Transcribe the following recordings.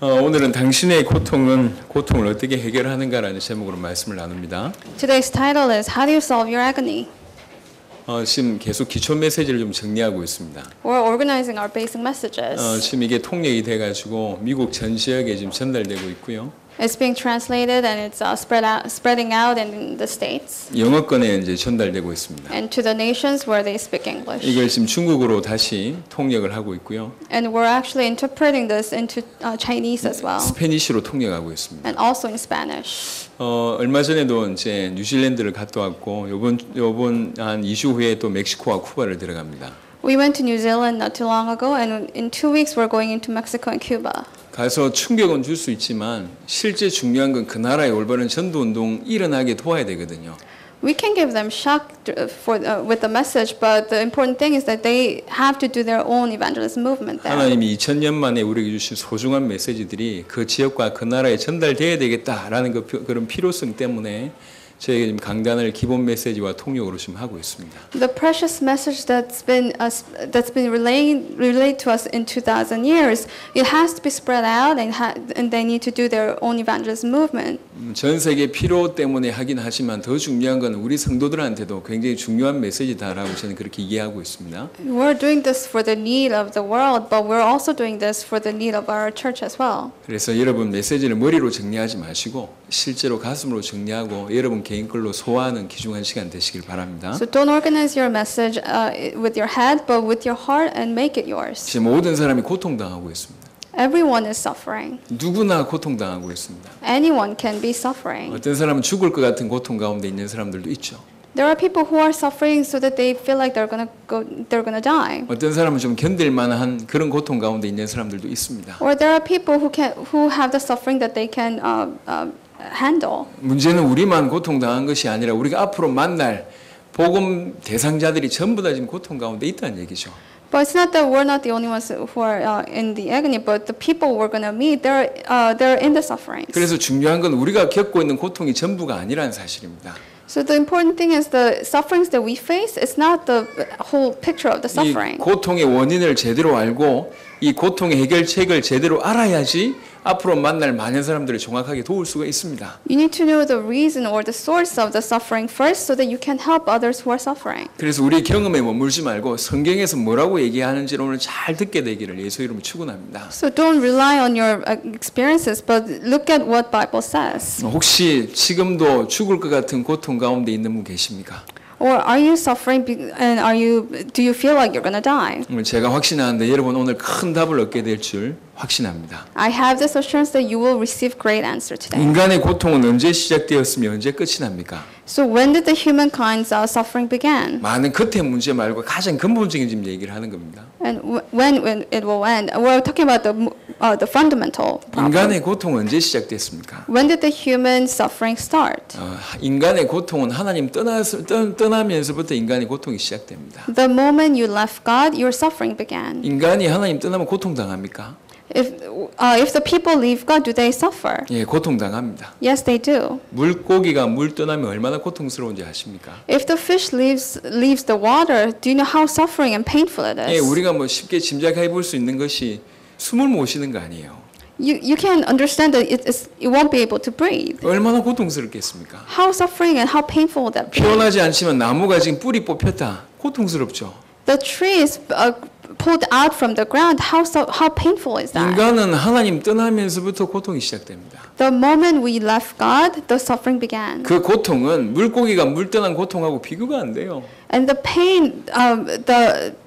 오늘은 당신의 고통을 어떻게 해결하는가라는 제목으로 말씀을 나눕니다. Today's title is How do you solve your agony? 지금 계속 기초 메시지를 좀 정리하고 있습니다. We're organizing our basic messages. 지금 이게 통역이 돼가지고 미국 전 지역에 지금 전달되고 있고요. It's being translated and it's spreading out in the states 영어권에 이제 전달되고 있습니다. and to the nations where they speak English. 이걸 지금 중국어로 다시 통역을 하고 있고요. And we're actually interpreting this into Chinese as well, 스페니쉬로 통역하고 있습니다. and also in Spanish. 얼마 전에도 이제 뉴질랜드를 갔다 왔고 요번 한 2주 후에 또 멕시코와 쿠바를 들어갑니다. We went to New Zealand not too long ago, and in 2 weeks we're going into Mexico and Cuba. 가서 충격은 줄 수 있지만 실제 중요한 건 그 나라의 올바른 전도 운동 일어나게 도와야 되거든요. We can give them shock with the message, but the important thing is that they have to do their own evangelism movement there. 하나님이 2000년 만에 우리에게 주신 소중한 메시지들이 그 지역과 그 나라에 전달돼야 되겠다라는 그런 필요성 때문에 저희가 지금 강단을 기본 메시지와 통역으로 지금 하고 있습니다. The precious message that's been relayed to us in 2,000 years, it has to be spread out, and they need to do their own evangelism movement. 전 세계 필요 때문에 하긴 하지만 더 중요한 건 우리 성도들한테도 굉장히 중요한 메시지다라고 저는 그렇게 이해하고 있습니다. We're doing this for the need of the world, but we're also doing this for the need of our church as well. 그래서 여러분 메시지를 머리로 정리하지 마시고 실제로 가슴으로 정리하고 여러분 개인 걸로 소화하는 귀중한 시간 되시길 바랍니다. So don't organize your message with your head, but with your heart, and make it yours. 지금 모든 사람이 고통당하고 있습니다. Everyone is suffering. 누구나 고통당하고 있습니다. Anyone can be suffering. 어떤 사람은 죽을 것 같은 고통 가운데 있는 사람들도 있죠. There are people who are suffering so that they feel like they're gonna die. 어떤 사람은 좀 견딜 만한 그런 고통 가운데 있는 사람들도 있습니다. Or there are people who have the suffering that they can handle. 문제는 우리만 고통당한 것이 아니라 우리가 앞으로 만날 복음 대상자들이 전부 다 지금 고통 가운데 있다는 얘기죠. But it's not that we're not the only ones who are in the agony, but the people we're going to meet, they're in the sufferings. 그래서 중요한 건 우리가 겪고 있는 고통이 전부가 아니라는 사실입니다. So the important thing is the sufferings that we face, it's not the whole picture of the suffering. 이 고통의 원인을 제대로 알고 이 고통의 해결책을 제대로 알아야지 앞으로 만날 많은 사람들을 정확하게 도울 수가 있습니다. You need to know the reason or the source of the suffering first so that you can help others who are suffering. 그래서 우리 경험에 머물지 말고 성경에서 뭐라고 얘기하는지를 오늘 잘 듣게 되기를 예수 이름으로 축원합니다. So don't rely on your experiences, but look at what Bible says. 혹시 지금도 죽을 것 같은 고통 가운데 있는 분 계십니까? Or are you suffering and do you feel like you're going to die? 제가 확신하는데 여러분 오늘 큰 답을 얻게 될 줄 확신합니다. I have this assurance that you will receive great answer today. 인간의 고통은 언제 시작되었으며 언제 끝이 납니까? So when did the humankind's suffering begin? 많은 끝의 문제 말고 가장 근본적인 지금 얘기를 하는 겁니다. And when it will end? We're talking about the fundamental problem. 인간의 고통은 언제 시작됐습니까? When did the human suffering start? 인간의 고통은 하나님 떠나면서부터 인간의 고통이 시작됩니다. The moment you left God, your suffering began. 인간이 하나님 떠나면 고통당합니까? If the people leave God, do they suffer? 예, 고통당합니다. Yes, they do. 물고기가 물 떠나면 얼마나 고통스러운지 아십니까? If the fish leaves the water, do you know how suffering and painful it 예, is? 우리가 뭐 쉽게 짐작해 볼 수 있는 것이 숨을 못 쉬는 거 아니에요. You can understand that it won't be able to breathe. 얼마나 고통스럽겠습니까? How suffering and how painful would that be? 표현하지 않지만 나무가 지금 뿌리 뽑혔다. 고통스럽죠. The tree is pulled out from the ground. How painful is that? 인간은 하나님 떠나면서부터 고통이 시작됩니다. The moment we left God, the suffering began. 그 고통은 물고기가 물 떠난 고통하고 비교가 안 돼요. And the pain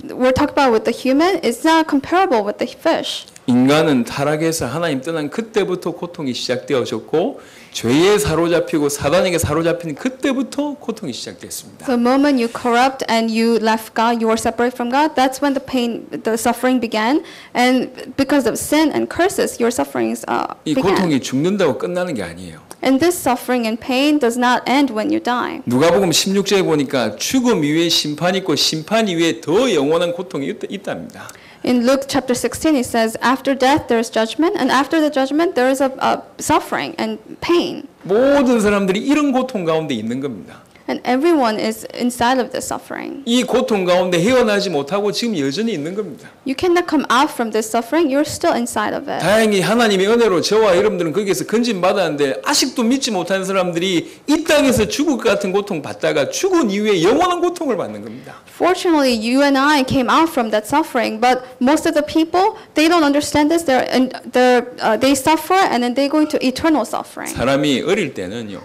we're talking about with the human is not comparable with the fish. 인간은 타락해서 하나님 떠난 그때부터 고통이 시작되어졌고 죄에 사로잡히고 사단에게 사로잡힌 그때부터 고통이 시작됐습니다. The moment you corrupt and you left God, you were separated from God. That's when the suffering began. And because of sin and curses, your sufferings 이 began. 고통이 죽는다고 끝나는 게 아니에요. And this suffering and pain does not end when you die. 누가복음 16장에 보니까 죽음 이후에 심판이 있고 심판 이후에 더 영원한 고통이 있답니다. In Luke chapter 16, it says, after death there is judgment, and after the judgment there is a suffering and pain. 모든 사람들이 이런 고통 가운데 있는 겁니다. And everyone is inside of this suffering. 이 고통 가운데 헤어나지 못하고 지금 여전히 있는 겁니다. You cannot come out from this suffering. You're still inside of it. 다행히 하나님의 은혜로 저와 여러분들은 거기에서 건진 받았는데 아직도 믿지 못하는 사람들이 이 땅에서 죽을 것 같은 고통 받다가 죽은 이후에 영원한 고통을 받는 겁니다. Fortunately, you and I came out from that suffering, but most of the people, they don't understand this. They suffer and then they go into eternal suffering. 사람이 어릴 때는요,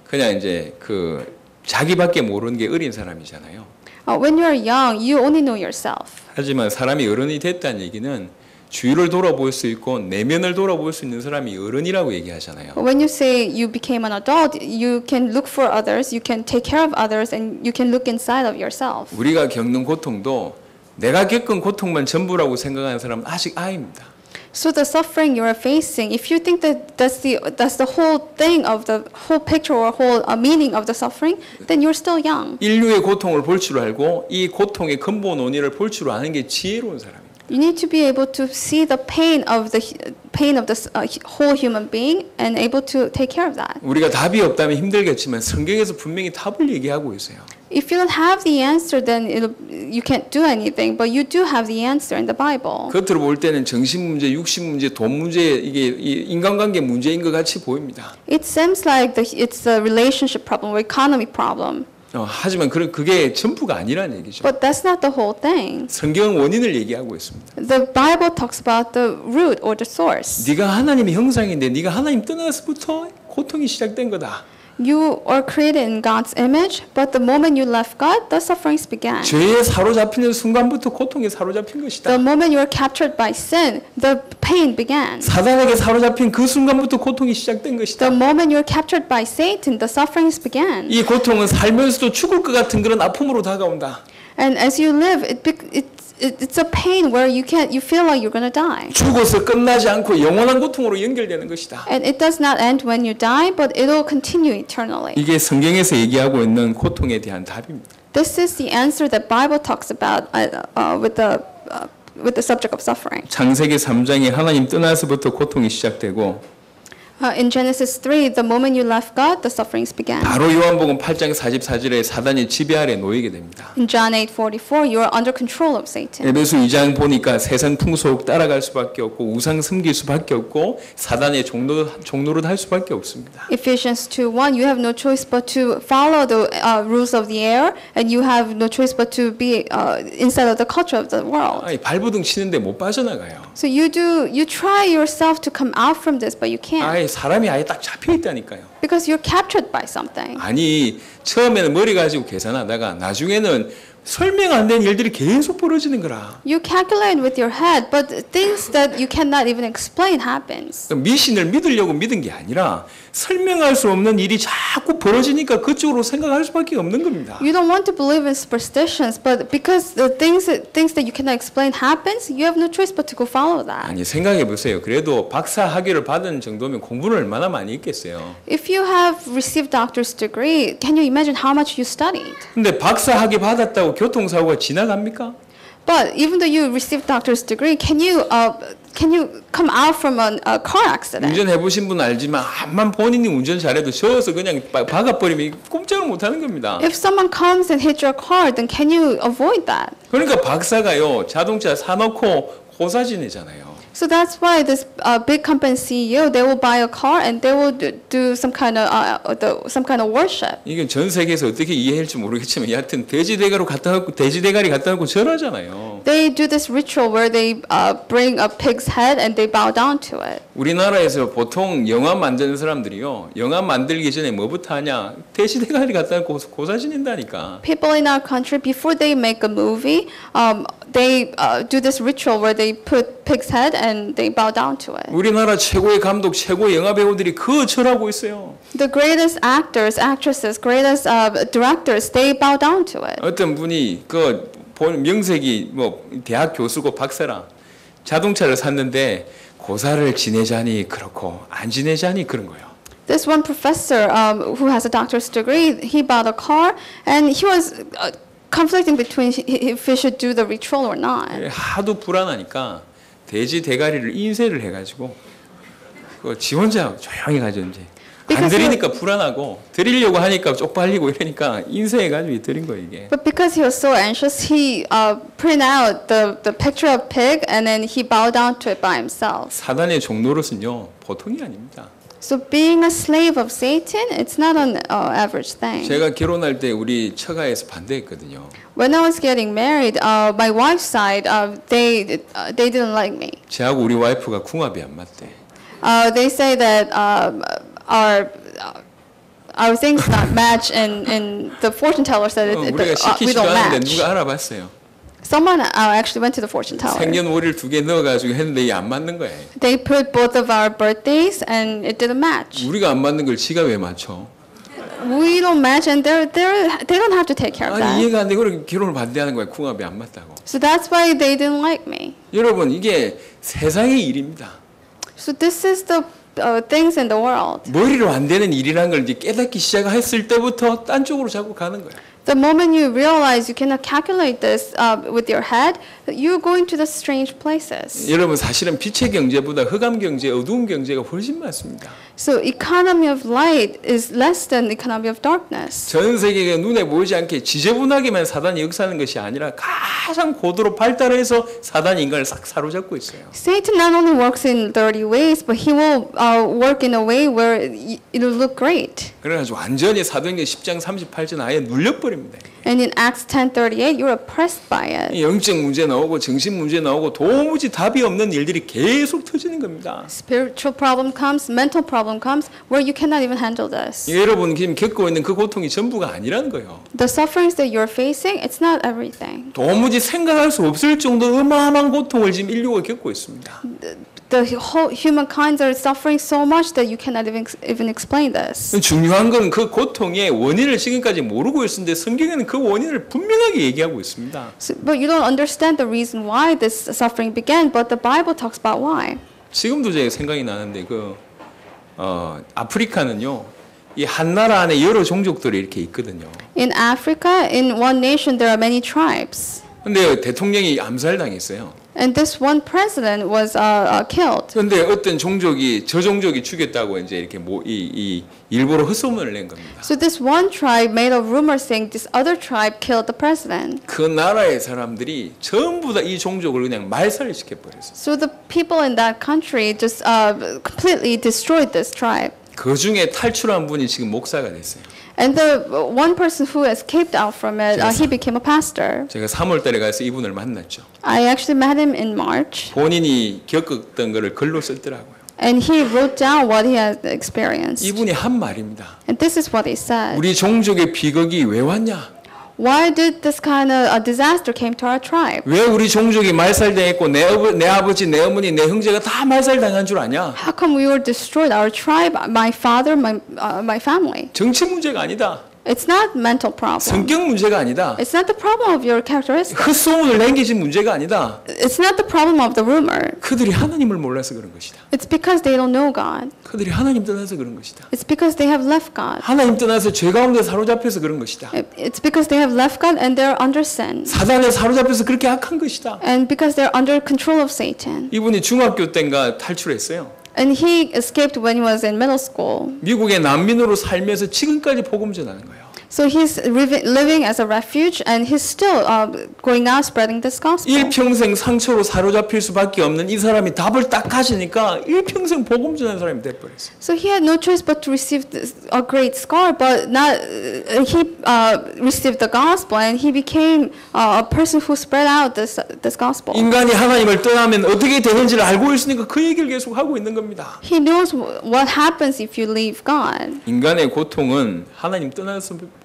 그냥 이제 자기밖에 모르는 게 어린 사람이잖아요. When you're young, you only know yourself. 하지만 사람이 어른이 됐다는 얘기는 주위를 돌아볼 수 있고 내면을 돌아볼 수 있는 사람이 어른이라고 얘기하잖아요. When you say you became an adult, you can look for others, you can take care of others, and you can look inside of yourself. 우리가 겪는 고통도 내가 겪은 고통만 전부라고 생각하는 사람은 아직 아이입니다. So the suffering you are facing, if you think that that's the whole thing of the whole picture or whole meaning of the suffering, then you're still young. 인류의 고통을 볼 줄 알고 이 고통의 근본 원인을 볼 줄 아는 게 지혜로운 사람입니다. You need to be able to see the pain of the whole human being and able to take care of that. 우리가 답이 없다면 힘들겠지만 성경에서 분명히 답을 얘기하고 있어요. If you don't have the answer, then you can't do anything. But you do have the answer in the Bible. 겉으로 볼 때는 정신 문제, 육신 문제, 돈 문제 이게 인간관계 문제인 것 같이 보입니다. It seems like it's a relationship problem or economy problem. 하지만 그게 전부가 아니라는 얘기죠. But that's not the whole thing. 성경은 원인을 얘기하고 있습니다. The Bible talks about the root or the source. 네가 하나님의 형상인데 네가 하나님 떠나서부터 고통이 시작된 거다. You are created in God's image, but the moment you left God, the sufferings began. 죄에 사로잡히는 순간부터 고통에 사로잡힌 것이다. The moment you are captured by sin, the pain began. 사단에게 사로잡힌 그 순간부터 고통이 시작된 것이다. The moment you are captured by Satan, the sufferings began. 이 고통은 살면서도 죽을 것 같은 그런 아픔으로 다가온다. And as you live, it's a pain where you feel like you're gonna die. 죽어서 끝나지 않고 영원한 고통으로 연결되는 것이다. And it does not end when you die, but it'll continue eternally. 이게 성경에서 얘기하고 있는 고통에 대한 답입니다. This is the answer that Bible talks about with the subject of suffering. 창세기 3장에 하나님 떠나서부터 고통이 시작되고 In Genesis 3, the moment you left God, the sufferings began. 바로 요한복음 8장 44절에 사단이 지배 아래 놓이게 됩니다. In John 8:44, you are under control of Satan. 에베소 2장 보니까 세상 풍속 따라갈 수밖에 없고 우상 섬길 수밖에 없고 사단의 종노릇 할 수밖에 없습니다. Ephesians 2:1, you have no choice but to follow the rules of the air, and you have no choice but to be inside of the culture of the world. 아니, 발버둥 치는데 못 빠져나가요. So you try yourself to come out from this, but you can't. 사람이 아예 딱 잡혀 있다니까요. Because you're captured by something. 아니 처음에는 머리 가지고 계산하다가 나중에는 설명 안 된 일들이 계속 벌어지는 거라. You calculate with your head, but things that you cannot even explain happens. 미신을 믿으려고 믿은 게 아니라 설명할 수 없는 일이 자꾸 벌어지니까 그쪽으로 생각할 수밖에 없는 겁니다. You don't want to believe in superstitions, but because the things that you cannot explain happens, you have no choice but to go follow that. 아니 생각해 보세요. 그래도 박사 학위를 받은 정도면 공부를 얼마나 많이 했겠어요. If you have received doctor's degree, can you imagine how much you studied? 근데 박사 학위 받았다고 교통사고가 지나갑니까? But even though you received doctor's degree, can you come out from a car accident? 운전해 보신 분은 알지만 암만 본인이 운전 잘해도 저어서 그냥 박아버리면 꼼짝을 못하는 겁니다. If someone comes and hits your car, then can you avoid that? 그러니까 박사가요 자동차 사놓고 고사 지내잖아요. So that's why this big company CEO, they will buy a car and they will do some kind of worship. 이게 전 세계에서 어떻게 이해할지 모르겠지만 여하튼 돼지 대가리 갖다 놓고 절하잖아요. They do this ritual where they bring a pig's head and they bow down to it. 우리나라에서 보통 영화 만드는 사람들이요 영화 만들기 전에 뭐부터 하냐 돼지 대가리 갖다 놓고 고사 지낸다니까. People in our country, before they make a movie, they do this ritual where they put pig's head and they bow down to it. 우리나라 최고의 감독, 최고의 영화 배우들이 그 절하고 있어요. The greatest actors, actresses, greatest directors, they bow down to it. 어떤 분이 그 명색이 뭐 대학 교수고 박사라 자동차를 샀는데 고사를 지내자니 그렇고 안 지내자니 그런 거예요. This one professor who has a doctor's degree, he bought a car and he was conflicting between if he should do the ritual or not. 하도 불안하니까 돼지 대가리를 인쇄를 해가지고 지 혼자 조용히 가죠 이제. 안 Because 드리니까 불안하고 드리려고 하니까 쪽팔리고 이러니까 인쇄해가지고 드린 거예요 이게. But because he was so anxious, he printed out the picture of pig and then he bowed down to it by himself. 사단의 종노릇은요 보통이 아닙니다. So being a slave of Satan, it's not an average thing. 제가 결혼할 때 우리 처가에서 반대했거든요. When I was getting married, my wife's side, they didn't like me. 저하고 우리 와이프가 궁합이 안 맞대. They say that our things not match, and the fortune teller said 우리가 we 시키지도 don't 않았는데 match. 누가 알아봤어요. Someone actually went to the fortune teller. 생년월일 2개 넣어가지고 했는데 이게 안 맞는 거예요. They put both of our birthdays and it didn't match. 우리가 안 맞는 걸 지가 왜 맞춰? We don't match, and they don't have to take care of 아니 that. 이해가 안 돼. 그렇게 결혼을 반대하는 거야. 궁합이 안 맞다고. So that's why they didn't like me. 여러분 이게 세상의 일입니다. So this is the things in the world. 머리로 안 되는 일이라는 걸 이제 깨닫기 시작했을 때부터 딴 쪽으로 자꾸 가는 거야. The moment you realize you cannot calculate this with your head, you're going to the strange places. 여러분 사실은 빛의 경제보다 흑암 경제, 어두운 경제가 훨씬 많습니다. So economy of light is less than economy of darkness. 전 세계가 눈에 보이지 않게 지저분하게만 사단이 역사하는 것이 아니라 가장 고도로 발달해서 사단이 인간을 싹 사로잡고 있어요. Satan not only works in dirty ways, but he will work in a way where it'll look great. 그래가지고 완전히 사도행전 10장 38절 아예 눌려버립니다. And in Acts 10:38, you're oppressed by it. 영적 문제 나오고 정신 문제 나오고 도무지 답이 없는 일들이 계속 터지는 겁니다. Spiritual problem comes, mental problem comes, where you cannot even handle this. 여러분 지금 겪고 있는 그 고통이 전부가 아니라는 거예요. The sufferings that you're facing, it's not everything. 도무지 생각할 수 없을 정도 어마어마한 고통을 지금 인류가 겪고 있습니다. The whole humankind are suffering so much that you cannot even explain this. 중요한 건 그 고통의 원인을 지금까지 모르고 있었는데 성경에는 그 원인을 분명하게 얘기하고 있습니다. So, but you don't understand the reason why this suffering began, but the Bible talks about why. 지금도 제가 생각이 나는데 아프리카는요. 이 한 나라 안에 여러 종족들이 이렇게 있거든요. In Africa, in one nation, there are many tribes. 근데 대통령이 암살당했어요. And this one president was killed. 그런데 어떤 종족이 저 종족이 죽였다고 이제 이렇게 일부러 헛소문을 낸 겁니다. So this one tribe made a rumor saying this other tribe killed the president. 그 나라의 사람들이 전부 다 이 종족을 그냥 말살을 시켜버렸어요. So the people in that country just completely destroyed this tribe. 그 중에 탈출한 분이 지금 목사가 됐어요. And the one person who escaped out from it, he became a pastor. 제가 3월 달에 가서 이분을 만났죠. I actually met him in March. 본인이 겪었던 거를 글로 썼더라고요. And he wrote down what he had experienced. 이분이 한 말입니다. And this is what he said. 우리 종족의 비극이 왜 왔냐? Why did this kind of a disaster came to our tribe? 왜 우리 종족이 말살당했고 내 아버지, 내 어머니, 내 형제가 다 말살당한 줄 아냐? How come we were destroyed? Our tribe, my father, my family. 정치 문제가 아니다. It's not mental problem. 성격 문제가 아니다. It's not the problem of your characteristics. 헛소문을 남기진 문제가 아니다. It's not the problem of the rumor. 그들이 하나님을 몰라서 그런 것이다. It's because they don't know God. 그들이 하나님 떠나서 그런 것이다. It's because they have left God. 하나님 떠나서 죄 가운데 사로잡혀서 그런 것이다. It's because they have left God and they're under sin. 사단에 사로잡혀서 그렇게 악한 것이다. And because they're under control of Satan. 이분이 중학교 때인가 탈출했어요. And he escaped when he was in middle school. 미국의 난민으로 살면서 지금까지 복음 전하는 거예요. So he's living as a refuge, and he's still going out spreading this gospel. 일평생 상처로 사로잡힐 수밖에 없는 이 사람이 답을 딱 가지니까 일평생 복음 전하는 사람이 돼버렸어요. So he had no choice but to receive a great scar, but not he received the gospel, and he became a person who spread out this gospel. 인간이 하나님을 떠나면 어떻게 되는지를 알고 있으니까 그 얘기를 계속 하고 있는 겁니다. He knows what happens if you leave God. 인간의 고통은 하나님 떠나서부터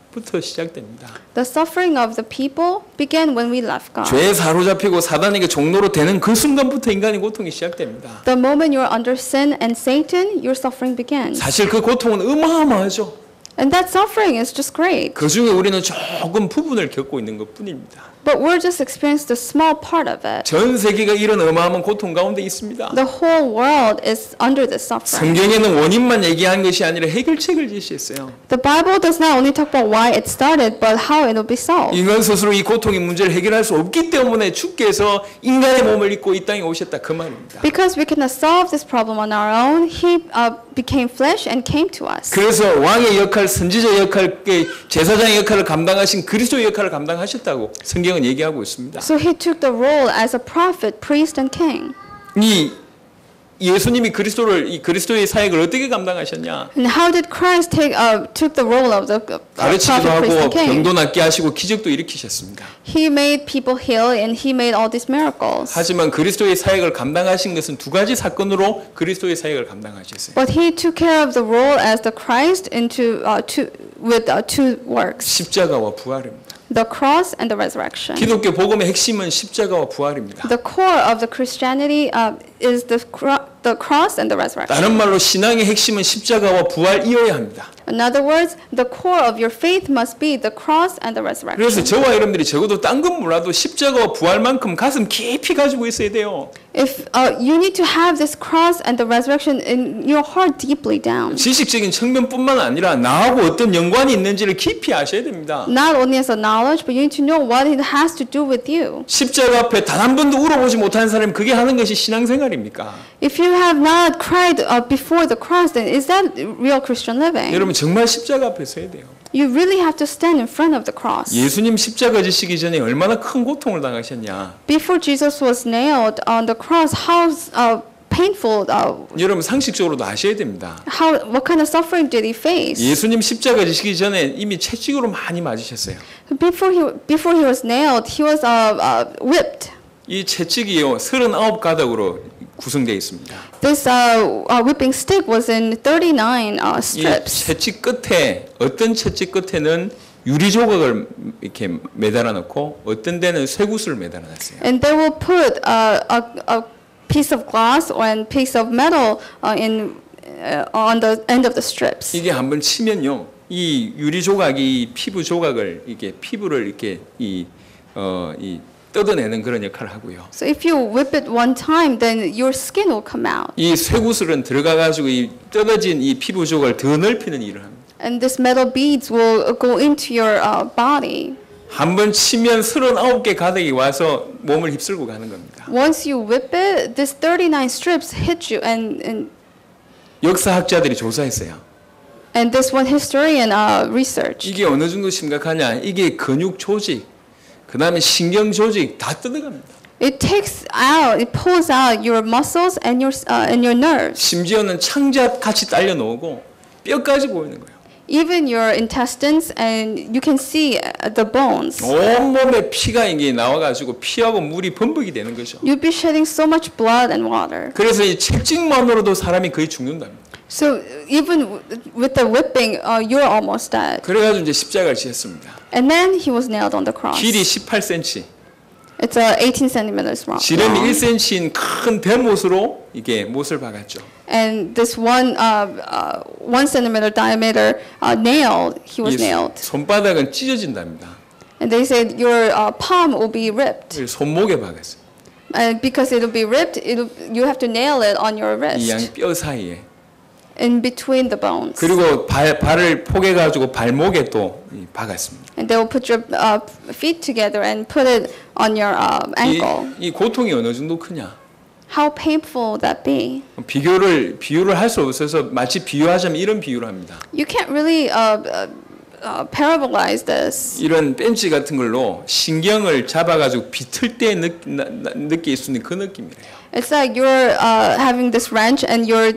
시작됩니다. The suffering of the people began when we left God. 죄에 사로잡히고 사단에게 종로로 되는 그 순간부터 인간의 고통이 시작됩니다. The moment you're under sin and Satan, your suffering begins. 사실 그 고통은 어마어마하죠. And that suffering is just great. 그 중에 우리는 조금 부분을 겪고 있는 것뿐입니다. But we're just experiencing the small part of it. 전 세계가 이런 어마어마한 고통 가운데 있습니다. The whole world is under this suffering. 성경에는 원인만 얘기한 것이 아니라 해결책을 제시했어요. The Bible does not only talk about why it started, but how it will be solved. 인간 스스로 이 고통의 문제를 해결할 수 없기 때문에 주께서 인간의 몸을 입고 이 땅에 오셨다 그 말입니다. Because we cannot solve this problem on our own, He became flesh and came to us. 그래서 왕의 역할, 선지자 역할, 제사장의 역할을 감당하신 그리스도의 역할을 감당하셨다고 성경은 얘기하고 있습니다. So He took the role as a prophet, priest, and king. 이 예수님이 이 그리스도의 사역을 어떻게 감당하셨냐? And how did Christ took the role of the 가르치기도 prophet, priest, 하고 and king? 병도 낫게 하시고 기적도 일으키셨습니다. He made people heal, and He made all these miracles. 하지만 그리스도의 사역을 감당하신 것은 두 가지 사건으로 그리스도의 사역을 감당하셨어요. But He took care of the role as the Christ with two works: 십자가와 부활입니다. the cross and the resurrection. 기독교 복음의 핵심은 십자가와 부활입니다. The core of the Christianity is the cross and the resurrection. 다른 말로 신앙의 핵심은 십자가와 부활이어야 합니다. In other words, the core of your faith must be the cross and the resurrection. 그래서 저와 여러분들이 적어도 딴 건 몰라도 십자가와 부활만큼 가슴 깊이 가지고 있어야 돼요. If you need to have this cross and the resurrection in your heart deeply down. 지식적인 측면뿐만 아니라 나하고 어떤 연관이 있는지를 깊이 아셔야 됩니다. Not only as a knowledge, but you need to know what it has to do with you. 십자가 앞에 단 한 번도 울어보지 못한 사람이 그게 하는 것이 신앙생활입니까? If you have not cried before the cross, then is that real Christian living? 여러분 정말 십자가 앞에 서야 돼요. You really have to stand in front of the cross. 예수님 십자가 지시기 전에 얼마나 큰 고통을 당하셨냐. Before Jesus was nailed on the cross, how painful, 여러분 상식적으로도 아셔야 됩니다. what kind of suffering did He face? 예수님 십자가 지시기 전에 이미 채찍으로 많이 맞으셨어요. Before he was nailed, he was whipped. 이 채찍이요 39가닥으로 구성되어 있습니다. This whipping stick was in 39 이 strips. 채찍 끝에 어떤 채찍 끝에는 유리 조각을 이렇게 매달아 놓고 어떤 데는 쇠구슬을 매달아 놨어요. And they will put a piece of glass or a piece of metal on the end of the strips. 이게 한번 치면요, 이 유리 조각이 피부 조각을 이게 피부를 이렇게 이 뜯어내는 그런 역할을 하고요. So if you whip it one time, then your skin will come out. 이 쇠구슬은 들어가 가지고 이 뜯어진 이 피부 조각을 더 넓히는 일을 합니다. And this metal beads will go into your body. 한번 치면 39개 가닥이 와서 몸을 휩쓸고 가는 겁니다. Once you whip it, this 39 strips hit you, and 역사학자들이 조사했어요. this one historian researched. 이게 어느 정도 심각하냐? 이게 근육 조직, 그 다음에 신경 조직 다 뜯어갑니다. It pulls out your muscles and your nerves. 심지어는 창자 같이 딸려 놓고 뼈까지 보이는 거예요. Even your intestines, and you can see the bones. 온몸에 피가 이게 나와가지고 피하고 물이 범벅이 되는 거죠. You'll be shedding so much blood and water. 그래서 이 채찍만으로도 사람이 거의 죽는답니다. So even with the whipping, you're almost dead. 그래가지고 이제 십자가를 지었습니다. And then he was nailed on the cross. 길이 18cm, It's 18 centimeters long. 지름이 1cm인 큰 대못으로 이게 못을 박았죠. And this one centimeter diameter nail, he was 이 nailed. 손바닥은 찢어진답니다. And they said your palm will be ripped. 손목에 박았어요. And because it will be ripped, you have to nail it on your 이 양 wrist, 뼈 사이에. in between the bones. 그리고 발을 포개가지고 발목에 또 박았습니다. And they will put your feet together and put it on your ankle. 이 고통이 어느 정도 크냐? How painful would that be? 비유를 할 수 없어서 마치 비유하자면 이런 비유를 합니다. You can't really parabolize this. 이런 벤치 같은 걸로 신경을 잡아가지고 비틀 때 느낄 수 있는 그 느낌이래요. It's like you're having this wrench and you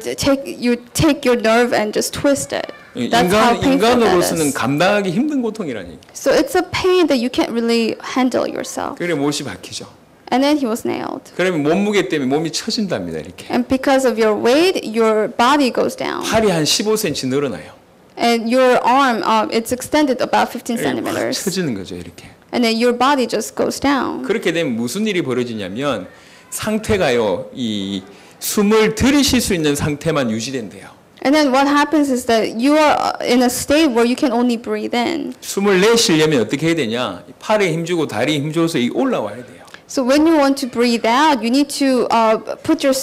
take your nerve and just twist it. That's how painful that 인간으로서는 is. 감당하기 힘든 고통이라니. So it's a pain that you can't really handle yourself. 그래 못이 박히죠. And then he was nailed. 그러면 몸무게 때문에 몸이 처진답니다. 이렇게. And because of your weight, your body goes down. 팔이 한 15cm 늘어나요. And your arm, it's extended about 15 확 centimeters. 처지는 거죠. 이렇게. And then your body just goes down. 그렇게 되면 무슨 일이 벌어지냐면 상태가요. 이 숨을 들이쉴 수 있는 상태만 유지된대요. And then what happens is that you are in a state where you can only breathe in. 숨을 내쉬려면 어떻게 해야 되냐? 팔에 힘주고 다리에 힘줘서 이 올라와야 돼요. So when you want to breathe out, you need to put your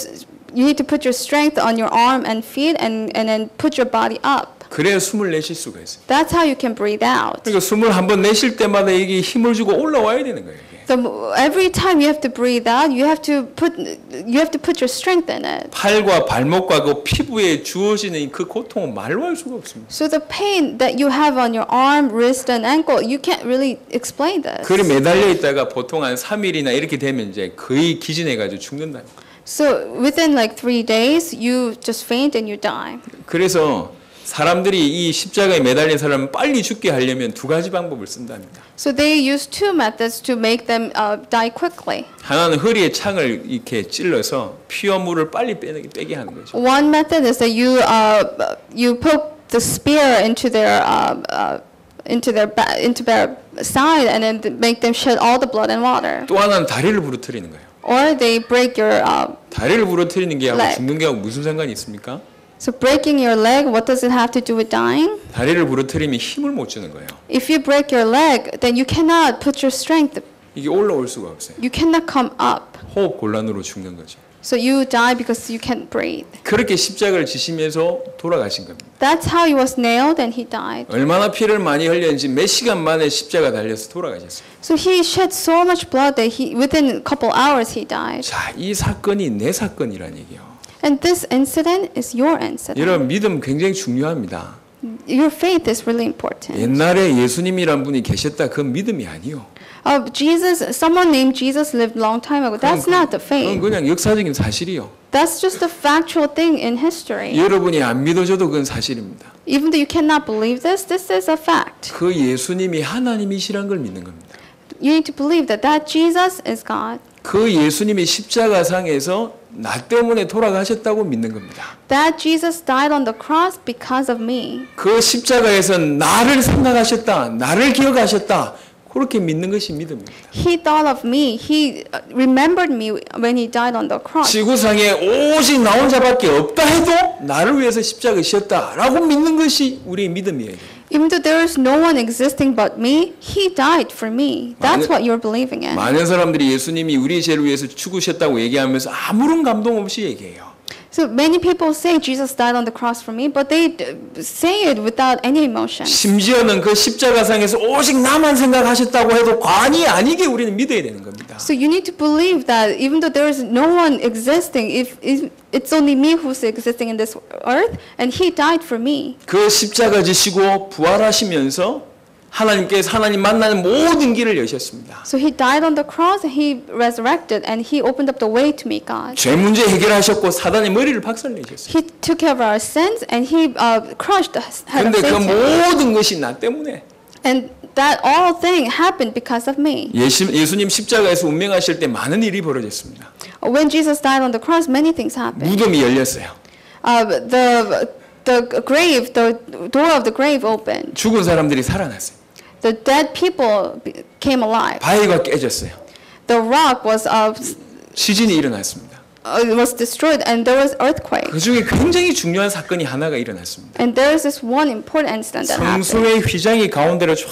strength on your arm and feet, and then put your body up. 그래야 숨을 내쉴 수가 있어요. That's how you can breathe out. 그러니까 숨을 한번 내쉴 때마다 이게 힘을 주고 올라와야 되는 거예요. 이게. So every time you have to breathe out, you have to put your strength in it. 팔과 발목과 그 피부에 주어지는 그 고통은 말로 할 수가 없습니다. So the pain that you have on your arm, wrist, and ankle, you can't really explain this. 그리 매달려 있다가 보통 한 3일이나 이렇게 되면 이제 거의 기진해가지고 죽는다. So within like 3 days, you just faint and you die. 그래서 사람들이 이 십자가에 매달린 사람을 빨리 죽게 하려면 두 가지 방법을 쓴답니다. So they use 2 methods to make them die quickly. 하나는 허리에 창을 이렇게 찔러서 피와 물을 빨리 빼게 하는 거죠. One method is that you poke the spear into their side and then make them shed all the blood and water. 또 하나는 다리를 부러뜨리는 거예요. Or they break your 다리를 부러뜨리는 게 하고 leg. 죽는 게 하고 무슨 상관이 있습니까? So breaking your leg, what does it have to do with dying? 다리를 부러뜨리면 힘을 못 주는 거예요. If you break your leg, then you cannot put your strength. 이게 올라올 수가 없어요. You cannot come up. 호흡 곤란으로 죽는 거죠. So you die because you can't breathe. 그렇게 십자가를 지시면서 돌아가신 겁니다. That's how he was nailed and he died. 얼마나 피를 많이 흘렸는지 몇 시간 만에 십자가 달려서 돌아가셨어요. So he shed so much blood that within a couple hours he died. 자, 이 사건이 내 사건이란 얘기예요. And this incident is your incident. 여러분 믿음 굉장히 중요합니다. Your faith is really important. 옛날에 예수님이란 분이 계셨다 그 믿음이 아니요. Someone named Jesus lived a long time ago. That's not the 그건 faith. 그냥 역사적인 사실이요. That's just a factual thing in history. 여러분이 안 믿어줘도 그건 사실입니다. Even though you cannot believe this is a fact. 그 예수님이 하나님이시란 걸 믿는 겁니다. You need to believe that Jesus is God. 그 예수님이 십자가상에서 나 때문에 돌아가셨다고 믿는 겁니다. That Jesus died on the cross because of me. 그 십자가에서 나를 생각하셨다, 나를 기억하셨다, 그렇게 믿는 것이 믿음입니다. He thought of me. He remembered me when he died on the cross. 지구상에 오직 나 혼자밖에 없다 해도 나를 위해서 십자가에 지었다라고 믿는 것이 우리의 믿음이에요. Even though there is no one existing but me, he died for me. That's what you're believing in. 많은 사람들이 예수님이 우리의 죄를 위해서 죽으셨다고 얘기하면서 아무런 감동 없이 얘기해요. So many people say Jesus died on the cross for me, but they say it without any emotion. 심지어는 그 십자가상에서 오직 나만 생각하셨다고 해도 관이 아니게 우리는 믿어야 되는 겁니다. So you need to believe that even though there is no one existing, if it's only me who's existing in this earth, and he died for me. 그 십자가 지시고 부활하시면서 하나님께서 하나님 만나는 모든 길을 여셨습니다. So he died on the cross, and he resurrected, and he opened up the way to meet God. 죄 문제 해결하셨고 사단의 머리를 박살내셨어요. He took care of our sins, and he crushed the head of 그런데 그 Satan. 모든 것이 나 때문에 And that all thing happened because of me. 예수님 십자가에서 운명하실 때 많은 일이 벌어졌습니다. When Jesus died on the cross, many things happened. 무덤이 열렸어요. The grave, the door of the grave opened. 죽은 사람들이 살아났어요. The dead people came alive. 바위가 깨졌어요. The rock was 지진이 일어났습니다. it was destroyed, and there was earthquake. 그 중에 굉장히 중요한 사건이 하나가 일어났습니다. And there is this one important incident that happened. 성소의 휘장이 가운데로 쫙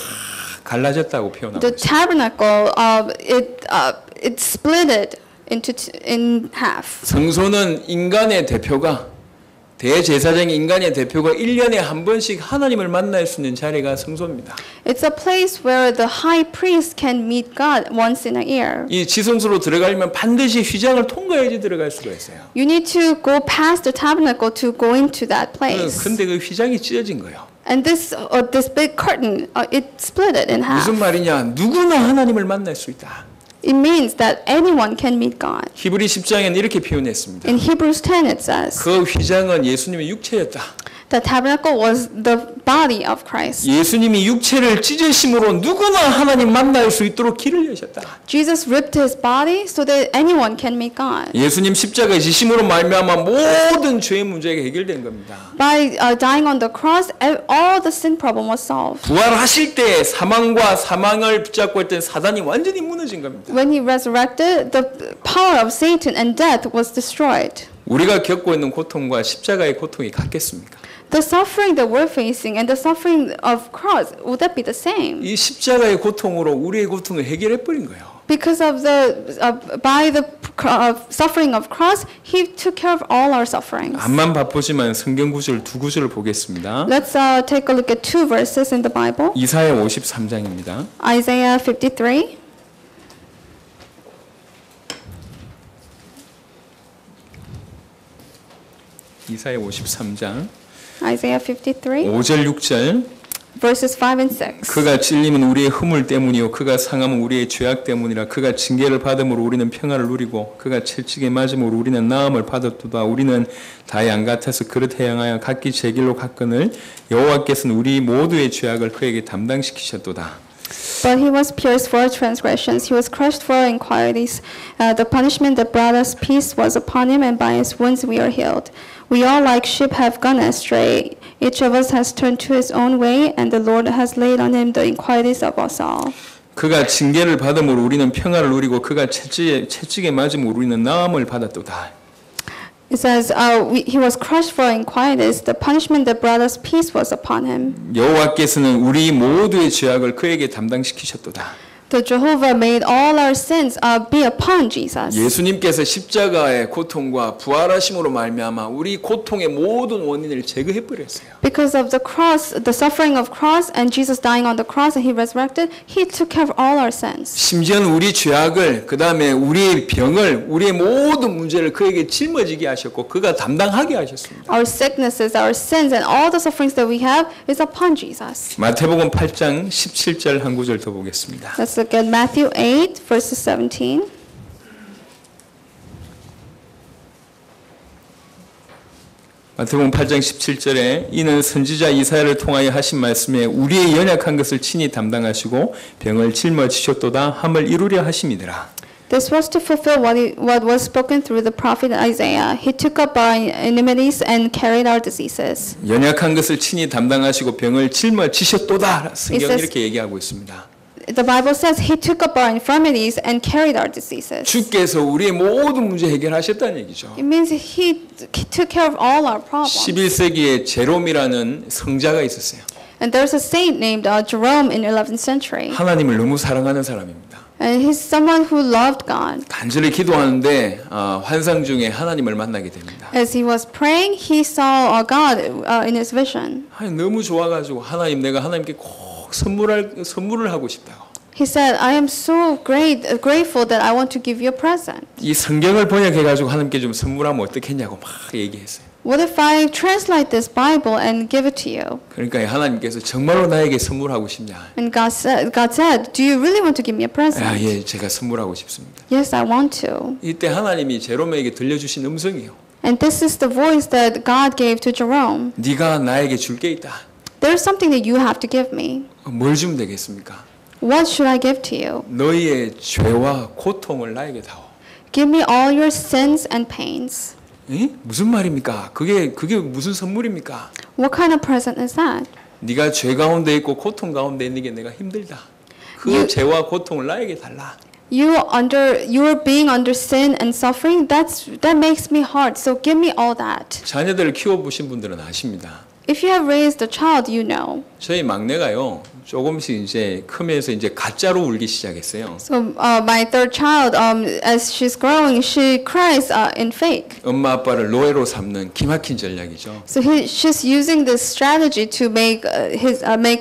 갈라졌다고 표현하고 The 있어요. tabernacle, it splitted in half. 성소는 인간의 대표가 대제사장인 인간의 대표가 1년에 한 번씩 하나님을 만날 수 있는 자리가 성소입니다. It's a place where the high priest can meet God once in a year. 이 지성소로 들어가려면 반드시 휘장을 통과해야지 들어갈 수가 있어요. You need to go past the tabernacle to go into that place. 근데 그 휘장이 찢어진 거예요. And this big curtain, it split it in half. 무슨 말이냐? 누구나 하나님을 만날 수 있다. It means that anyone can meet God. 히브리 10장에는 이렇게 표현했습니다. In Hebrews 10 it says, 그 휘장은 예수님의 육체였다. the tabernacle was the body of Christ. 예수님이 육체를 찢으심으로 누구나 하나님 만날 수 있도록 길을 여셨다. Jesus ripped his body so that anyone can meet God. 예수님 십자가의 지심으로 말미암아 모든 죄의 문제가 해결된 겁니다. By dying on the cross, all the sin problem was solved. 부활하실 때 사망과 사망을 붙잡고 있던 사단이 완전히 무너진 겁니다. When he resurrected, the power of Satan and death was destroyed. 우리가 겪고 있는 고통과 십자가의 고통이 같겠습니까? The suffering that we're facing and the suffering of cross, would that be the same? 이 십자가의 고통으로 우리의 고통을 해결해 버린 거예요. Because of by the suffering of cross, He took care of all our sufferings. 앞만 바쁘지만 성경 구절 두 구절을 보겠습니다. Let's take a look at two verses in the Bible. 이사야 53장입니다. Isaiah 53. 이사야 53장 Isaiah 53, 5절 6절 verses 5 and 6. 그가 찔림은 우리의 허물 때문이요 그가 상함은 우리의 죄악 때문이라 그가 징계를 받음으로 우리는 평안을 누리고 그가 채찍에 맞음으로 우리는 나음을 받았도다. 우리는 다 양 같아서 그릇 해양하여 각기 제 길로 갔거늘 여호와께서는 우리 모두의 죄악을 그에게 담당시키셨도다. But he was pierced for our transgressions, he was crushed for our iniquities. The punishment that brought us peace was upon him, and by his wounds we are healed. We all like sheep have gone astray. Each of us has turned to his own way, and the Lord has laid on him the iniquities of us all. 그가 징계를 받음으로 우리는 평안을 누리고 그가 채찍에 맞음으로 우리는 나음을 받았도다. It says, he was crushed for our iniquities. The punishment that brought us peace was upon him. 여호와께서는 우리 모두의 죄악을 그에게 담당시키셨도다. The Jehovah made all our sins be upon Jesus. 예수님께서 십자가의 고통과 부활하심으로 말미암아 우리 고통의 모든 원인을 제거해 버렸어요. Because of the cross, the suffering of cross, and Jesus dying on the cross and he resurrected, he took care of all our sins. 심지어는 우리 죄악을 그 다음에 우리의 병을 우리의 모든 문제를 그에게 짊어지게 하셨고 그가 담당하게 하셨습니다. Our sicknesses, our sins, and all the sufferings that we have is upon Jesus. 마태복음 8장 17절 한 구절 더 보겠습니다. Let's look at Matthew 8, verses 17. 마태복음 8장 17절에 이는 선지자 이사야를 통하여 하신 말씀에 우리의 연약한 것을 친히 담당하시고 병을 짊어지셨도다 함을 이루려 하심이더라. This was to fulfill what was spoken through the prophet Isaiah. He took up our enmities and carried our diseases. 연약한 것을 친히 담당하시고 병을 짊어지셨도다. 성경은 이렇게 얘기하고 있습니다. The Bible says he took up our infirmities and carried our diseases. 주께서 우리의 모든 문제 해결하셨다는 얘기죠. It means he took care of all our problems. 11세기에 제롬이라는 성자가 있었어요. And there's a saint named Jerome in 11th century. 하나님을 너무 사랑하는 사람입니다. And he's someone who loved God. 간절히 기도하는데 환상 중에 하나님을 만나게 됩니다. As he was praying, he saw God in his vision. 너무 좋아가지고 하나님 내가 하나님께 꼭 선물을 하고 싶다고. He said, I am so grateful that I want to give you a present. 이 성경을 번역해가지고 하나님께 좀 선물하면 어떻겠냐고 막 얘기했어요. What if I translate this Bible and give it to you? 그러니까 하나님께서 정말로 나에게 선물하고 싶냐? And God said, do you really want to give me a present? 예, 제가 선물하고 싶습니다. Yes, I want to. 이때 하나님이 제롬에게 들려주신 음성이에요. And this is the voice that God gave to Jerome. 네가 나에게 줄 게 있다. There's something that you have to give me. 뭘 주면 되겠습니까? What should I give to you? 너희의 죄와 고통을 나에게 다오. Give me all your sins and pains. 무슨 말입니까? 그게 무슨 선물입니까? What kind of present is that? 네가 죄 가운데 있고 고통 가운데 있는 게 내가 힘들다. 그 죄와 고통을 나에게 달라. You are being under sin and suffering. That makes me hard. So give me all that. 자녀들을 키워보신 분들은 아십니다. If you have raised a child, you know. 저희 막내가요 조금씩 이제 크면서 이제 가짜로 울기 시작했어요. So my third child, as she's growing, she cries in fake. 엄마 아빠를 노예로 삼는 기막힌 전략이죠. So she's using this strategy to make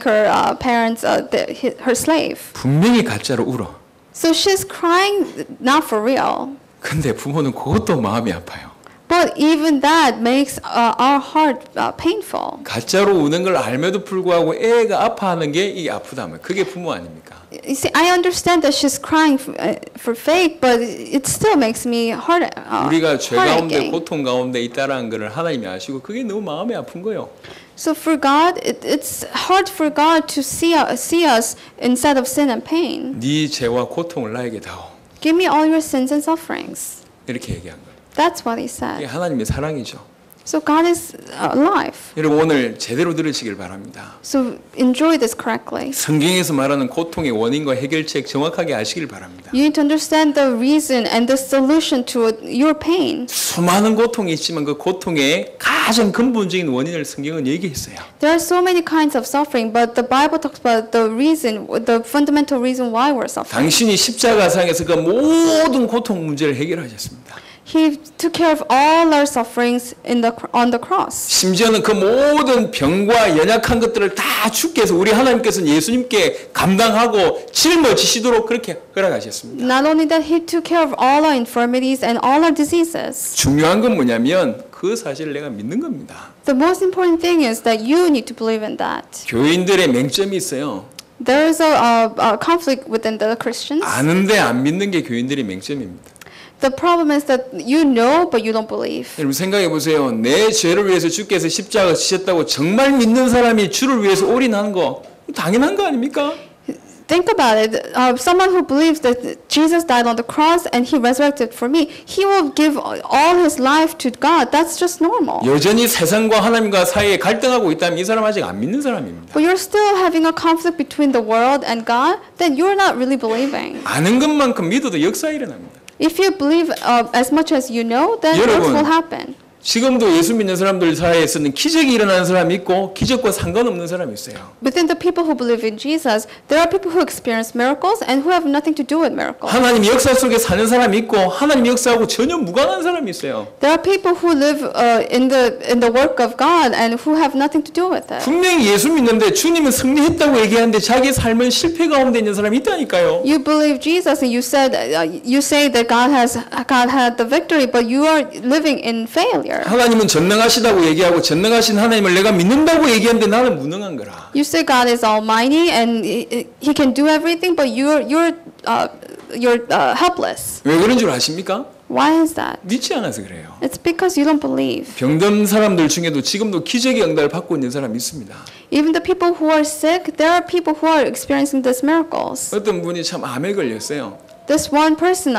her parents her slave. 분명히 가짜로 울어. So she's crying not for real. 근데 부모는 그것도 마음이 아파요. But even that makes our heart painful. 가짜로 우는 걸 알면도 불구하고 애가 아파하는 게 이 아프다면 그게 부모 아닙니까? You see, I understand that she's crying for fake, but it still makes me 우리가 죄 가운데 heartaching. 고통 가운데 있다라는 것을 하나님이 아시고 그게 너무 마음이 아픈 거예요. So for God, it's hard for God to see us instead of sin and pain. 네 죄와 고통을 나에게 다오. Give me all your sins and sufferings. 이렇게 얘기한 거예요. That's what he 이게 said. 하나님의 사랑이죠. So God is alive. 여러분 오늘 제대로 들으시길 바랍니다. So enjoy this correctly. 성경에서 말하는 고통의 원인과 해결책 정확하게 아시길 바랍니다. You need to understand the reason and the solution to your pain. 수많은 고통이 있지만 그 고통의 가장 근본적인 원인을 성경은 얘기했어요. There are so many kinds of suffering, but the Bible talks about the reason, the fundamental reason why we're suffering. 당신이 십자가상에서 그 모든 고통 문제를 해결하셨습니다. He took care of all our sufferings on the cross. 심지어는 그 모든 병과 연약한 것들을 다 주께서 우리 하나님께서는 예수님께 감당하고 짊어지시도록 그렇게 허락하셨습니다. Not only that, He took care of all our infirmities and all our diseases. 중요한 건 뭐냐면 그 사실을 내가 믿는 겁니다. The most important thing is that you need to believe in that. 교인들의 맹점이 있어요. There is a conflict within the Christians. 아는데 안 믿는 게 교인들의 맹점입니다. The problem is that you know, but you don't believe. 여러분 생각해 보세요. 내 죄를 위해서 주께서 십자가 지셨다고 정말 믿는 사람이 주를 위해서 올인하는 거 당연한 거 아닙니까? Think about it. Someone who believes that Jesus died on the cross and He resurrected for me, he will give all his life to God. That's just normal. 여전히 세상과 하나님과 사이에 갈등하고 있다면 이 사람 아직 안 믿는 사람입니다. But you're still having a conflict between the world and God, then you're not really believing. 아는 것만큼 믿어도 역사 일어납니다. If you believe as much as you know, then what will happen? 지금도 예수 믿는 사람들 사이에서는 기적이 일어나는 사람이 있고 기적과 상관없는 사람이 있어요. Within the people who believe in Jesus, there are people who experience miracles and who have nothing to do with miracles. 하나님 역사 속에 사는 사람이 있고 하나님 역사하고 전혀 무관한 사람이 있어요. There are people who live in the work of God and who have nothing to do with it. 분명히 예수 믿는데 주님은 승리했다고 얘기하는데 자기 삶은 실패 가운데 있는 사람이 있다니까요. You believe Jesus and you say that God had the victory, but you are living in failure. 하나님은 전능하시다고 얘기하고 전능하신 하나님을 내가 믿는다고 얘기하는데 나는 무능한 거라. You say God is almighty and He can do everything, but you're helpless. 왜 그런 줄 아십니까? Why is that? 믿지 않아서 그래요. It's because you don't believe. 병든 사람들 중에도 지금도 기적의 응답을 받고 있는 사람이 있습니다. Even the people who are sick, there are people who are experiencing these miracles. 어떤 분이 참 암에 걸렸어요. This one person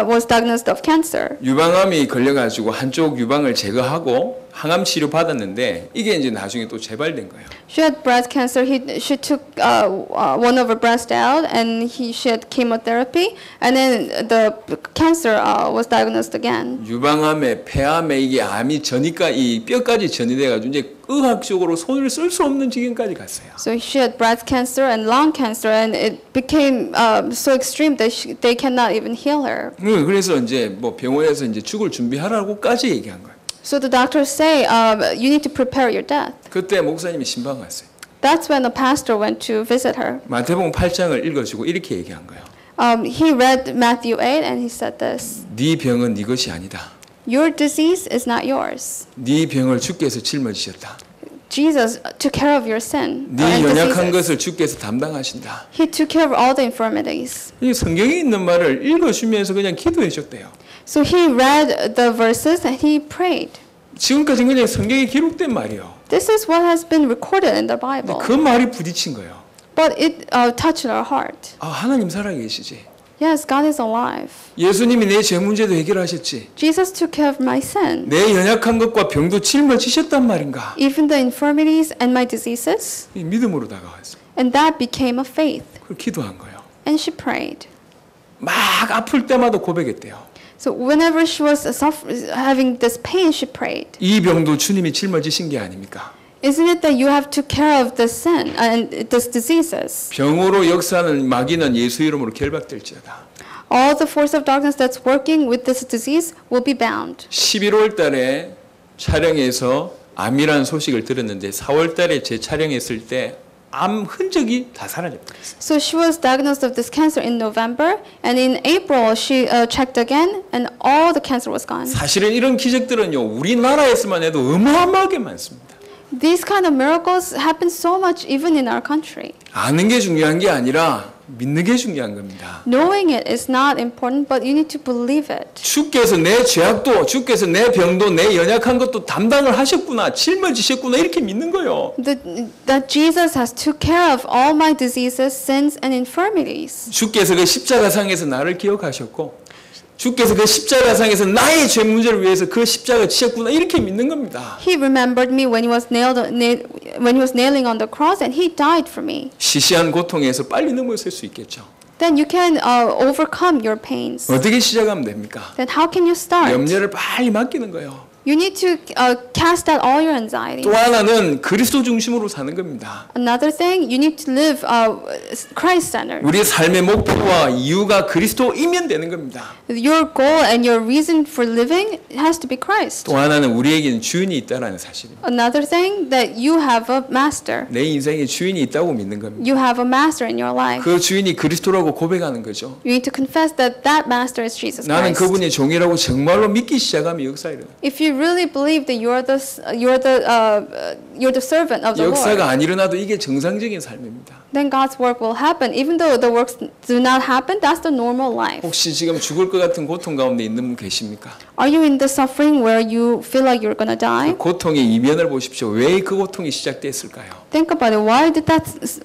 was diagnosed of cancer. 유방암이 걸려가지고 한쪽 유방을 제거하고 항암 치료 받았는데 이게 이제 나중에 또 재발된 거예요. She had breast cancer. She took one of her breast out, and she had chemotherapy, and then the cancer was diagnosed again. 유방암에 폐암에 이게 암이 전이까 이 뼈까지 전이돼가지고 이제 의학적으로 손을 쓸 수 없는 지경까지 갔어요. So she had breast cancer and lung cancer, and it became so extreme that they cannot even heal her. 그래서 이제 뭐 병원에서 이제 죽을 준비하라고까지 얘기한 거예요. So the doctors say you need to prepare your death. 그때 목사님이 신방 갔어요. That's when the pastor went to visit her. 마태복음 8장을 읽어주고 이렇게 얘기한 거예요. He read Matthew 8 and he said this. 네 병은 네 것이 아니다. Your disease is not yours. 네 병을 주께서 짊어지셨다. Jesus took care of your sin 네 and 연약한 diseases. 것을 주께서 담당하신다. He took care of all the infirmities. 이 성경에 있는 말을 읽어주면서 그냥 기도해 줬대요. So he read the verses and he prayed. 지금까지 그냥 성경에 기록된 말이요. This is what has been recorded in the Bible. 그 말이 부딪힌 거예요. But it touched our heart. 아, 하나님 살아계시지. Yes, God is alive. 예수님이 내 죄 문제도 해결하셨지. Jesus took care of my sin. 내 연약한 것과 병도 짊어지셨단 말인가. Even the infirmities and my diseases. 이 믿음으로 다가왔어요. And that became a faith. 그걸 기도한 거예요. And she prayed. 막 아플 때마다 고백했대요. So whenever she was having this pain, she prayed. 이 병도 주님이 짊어지신 게 아닙니까? Isn't it that you have to care of this sin and these diseases? 병으로 역사하는 마귀는 예수 이름으로 결박될지어다. All the force of darkness that's working with this disease will be bound. 11월 달에 촬영해서 암이라는 소식을 들었는데 4월 달에 재촬영했을 때 암 흔적이 다 사라져버렸어요. So she was diagnosed of this cancer in November, and in April she checked again, and all the cancer was gone. 사실은 이런 기적들은요 우리나라에서만 해도 어마어마하게 많습니다. These kind of miracles happen so much even in our country. 아는 게 중요한 게 아니라 믿는 게 중요한 겁니다. Knowing it is not important, but you need to believe it. 주께서 내 죄악도 주께서 내 병도 내 연약한 것도 담당을 하셨구나 짊어지셨구나 이렇게 믿는 거예요. That Jesus has took care of all my diseases, sins, and infirmities. 주께서 그 십자가상에서 나를 기억하셨고 주께서 그 십자가상에서 나의 죄 문제를 위해서 그 십자가 지셨구나 이렇게 믿는 겁니다. He remembered me when he was when he was nailing on the cross, and he died for me. 시시한 고통에서 빨리 넘어설 수 있겠죠. Then you can overcome your pains. 어떻게 시작하면 됩니까? Then how can you start? 염려를 빨리 맡기는 거예요. You need to cast out all your anxiety. 또 하나는 그리스도 중심으로 사는 겁니다. Another thing, you need to live Christ-centered. 우리의 삶의 목표와 이유가 그리스도이면 되는 겁니다. Your goal and your reason for living has to be Christ. 또 하나는 우리에게는 주인이 있다라는 사실입니다. Another thing, that you have a master. 내 인생에 주인이 있다고 믿는 겁니다. You have a master in your life. 그 주인이 그리스도라고 고백하는 거죠. You need to confess that that master is Jesus 나는 Christ. 그분이 종이라고 정말로 믿기 시작하면 역사 일어나. If you really believe that you're the servant of the Lord, 역사가 안 일어나도 이게 정상적인 삶입니다. then God's work will happen. Even though the works do not happen, that's the normal life. 혹시 지금 죽을 것 같은 고통 가운데 있는 분 계십니까? Are you in the suffering where you feel like you're gonna die? 그 고통의 이면을 보십시오. 왜 그 고통이 시작됐을까요? Think about it. Why did that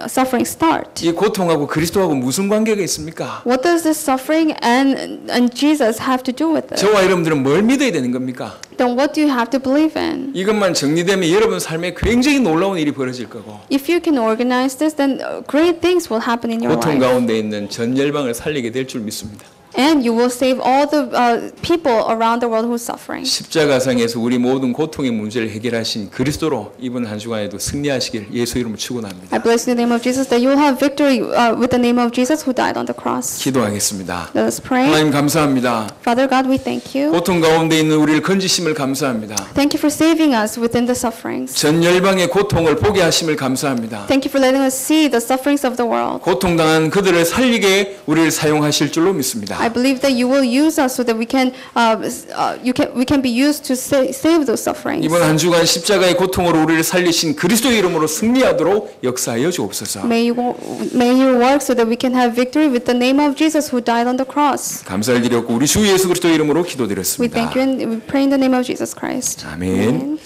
suffering start? 이 고통하고 그리스도하고 무슨 관계가 있습니까? What does this suffering and Jesus have to do with it? 저와 여러분들은 뭘 믿어야 되는 겁니까? Then what do you have to believe in? 이것만 정리되면 여러분 삶에 굉장히 놀라운 일이 벌어질 거고 If you can organize this, then great things will happen in your 고통 life. 가운데 있는 전 열방을 살리게 될 줄 믿습니다. And you will save all the people around the world who are suffering. 십자가상에서 우리 모든 고통의 문제를 해결하신 그리스도로 이번 한 주간에도 승리하시길 예수 이름으로 축원합니다. I bless in the name of Jesus that you will have victory with the name of Jesus who died on the cross. 기도하겠습니다. Let us pray. 하나님 감사합니다. Father God, we thank you. 고통 가운데 있는 우리를 건지심을 감사합니다. Thank you for saving us within the sufferings. 전 열방의 고통을 보게 하심을 감사합니다. Thank you for letting us see the sufferings of the world. 고통당한 그들을 살리게 우리를 사용하실 줄로 믿습니다. I believe that you will use us so that we can be used to save those sufferings. 이번 한 주간 십자가의 고통으로 우리를 살리신 그리스도의 이름으로 승리하도록 역사하여 주옵소서. May you work so that we can have victory with the name of Jesus who died on the cross. 감사를 드렸고 우리 주 예수 그리스도 이름으로 We 기도드렸습니다. thank you and we pray in the name of Jesus Christ. 아멘. Amen.